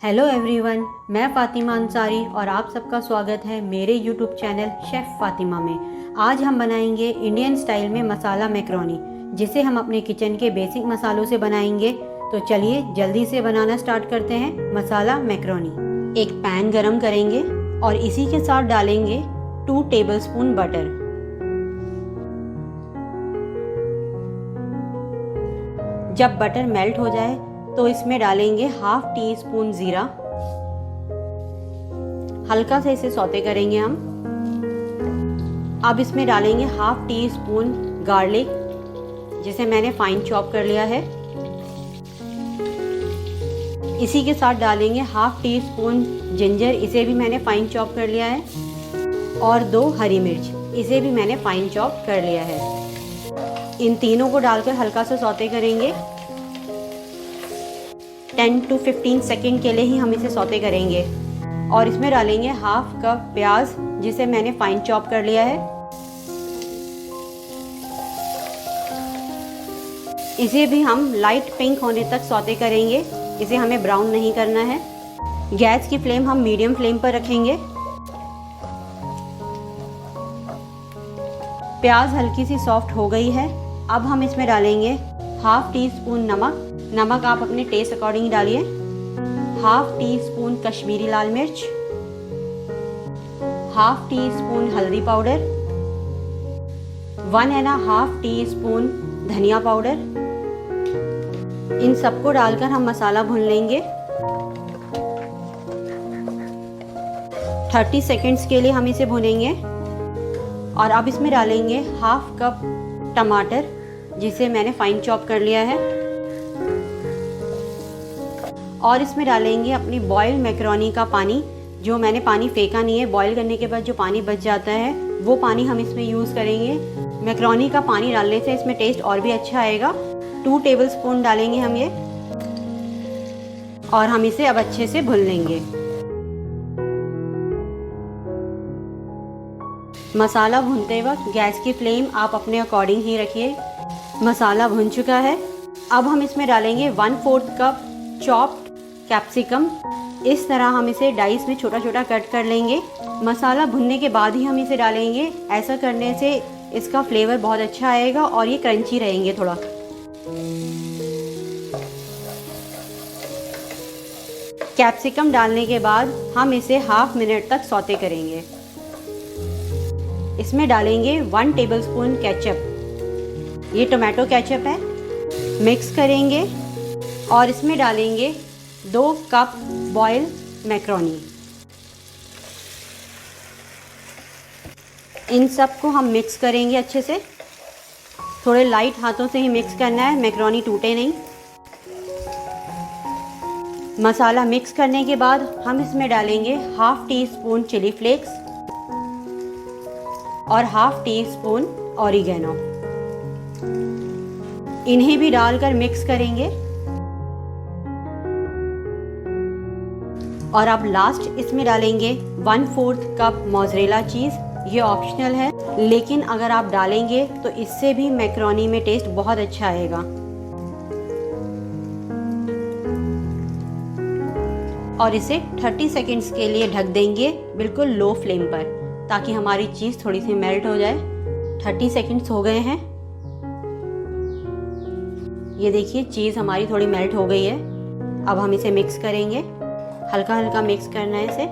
Hello everyone, मैं फ़ातिमा अंसारी और आप सबका स्वागत है मेरे यूट्यूब चैनल शेफ़ फ़ातिमा में। आज हम बनाएंगे इंडियन स्टाइल में मसाला मैक्रोनी, जिसे हम अपने किचन के बेसिक मसालों से बनाएंगे। तो चलिए जल्दी से बनाना स्टार्ट करते हैं मसाला मैक्रोनी। एक पैन गरम करेंगे और इसी के साथ डालेंगे 2 टेबलस्पून बटर। जब बटर मेल्ट हो जाए तो इसमें डालेंगे हाफ टी स्पून जीरा। हल्का से इसे सौते करेंगे हम। अब इसमें डालेंगे हाफ टी स्पून गार्लिक, जिसे मैंने फाइन चॉप कर लिया है। इसी के साथ डालेंगे हाफ टी स्पून जिंजर, इसे भी मैंने फाइन चॉप कर लिया है। और 2 हरी मिर्च, इसे भी मैंने फाइन चॉप कर लिया है। इन तीनों को डालकर हल्का से सौते करेंगे। 10 to 15 सेकेंड के लिए ही हम इसे सौते करेंगे। और इसमें डालेंगे हाफ कप प्याज, जिसे मैंने फाइन चॉप कर लिया है। इसे भी हम लाइट पिंक होने तक सौते करेंगे, इसे हमें ब्राउन नहीं करना है। गैस की फ्लेम हम मीडियम फ्लेम पर रखेंगे। प्याज हल्की सी सॉफ्ट हो गई है। अब हम इसमें डालेंगे हाफ टी स्पून नमक। नमक आप अपने टेस्ट अकॉर्डिंग डालिए। हाफ टी स्पून कश्मीरी लाल मिर्च, हाफ टी स्पून हल्दी पाउडर, 1.5 टी स्पून धनिया पाउडर। इन सबको डालकर हम मसाला भून लेंगे। 30 सेकेंड्स के लिए हम इसे भूनेंगे। और अब इसमें डालेंगे हाफ कप टमाटर, जिसे मैंने फाइन चॉप कर लिया है। और इसमें डालेंगे अपनी बॉयल मैक्रोनी का पानी, जो मैंने पानी फेंका नहीं है। बॉयल करने के बाद जो पानी बच जाता है वो पानी हम इसमें यूज़ करेंगे। मैक्रोनी का पानी डालने से इसमें टेस्ट और भी अच्छा आएगा। 2 टेबलस्पून डालेंगे हम ये। और हम इसे अब अच्छे से भून लेंगे। मसाला भूनते वक्त गैस की फ्लेम आप अपने अकॉर्डिंग ही रखिए। मसाला भुन चुका है। अब हम इसमें डालेंगे 1/4 कप चॉप्ड कैप्सिकम। इस तरह हम इसे डाइस में छोटा छोटा कट कर लेंगे। मसाला भुनने के बाद ही हम इसे डालेंगे। ऐसा करने से इसका फ्लेवर बहुत अच्छा आएगा और ये क्रंची रहेंगे थोड़ा। कैप्सिकम डालने के बाद हम इसे हाफ मिनट तक सौते करेंगे। इसमें डालेंगे 1 टेबलस्पून केचप। ये टोमेटो केचप है। मिक्स करेंगे और इसमें डालेंगे 2 कप बॉयल मैक्रोनी। इन सब को हम मिक्स करेंगे अच्छे से। थोड़े लाइट हाथों से ही मिक्स करना है, मैक्रोनी टूटे नहीं। मसाला मिक्स करने के बाद हम इसमें डालेंगे half teaspoon chilli flakes और हाफ टी स्पून ऑरिगेनो। इन्हें भी डालकर मिक्स करेंगे। और अब लास्ट इसमें डालेंगे 1/4 कप मोज़रेला चीज़। ये ऑप्शनल है, लेकिन अगर आप डालेंगे तो इससे भी मैक्रोनी में टेस्ट बहुत अच्छा आएगा। और इसे 30 सेकेंड्स के लिए ढक देंगे, बिल्कुल लो फ्लेम पर, ताकि हमारी चीज़ थोड़ी सी मेल्ट हो जाए। 30 सेकेंड्स हो गए हैं। ये देखिए चीज़ हमारी थोड़ी मेल्ट हो गई है। अब हम इसे मिक्स करेंगे। हल्का हल्का मिक्स करना है इसे।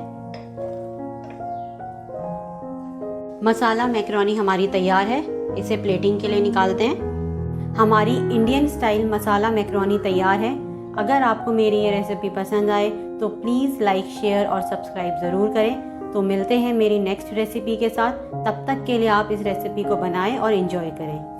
मसाला मैक्रोनी हमारी तैयार है। इसे प्लेटिंग के लिए निकालते हैं। हमारी इंडियन स्टाइल मसाला मैक्रोनी तैयार है। अगर आपको मेरी ये रेसिपी पसंद आए तो प्लीज़ लाइक, शेयर और सब्सक्राइब ज़रूर करें। तो मिलते हैं मेरी नेक्स्ट रेसिपी के साथ। तब तक के लिए आप इस रेसिपी को बनाएं और एंजॉय करें।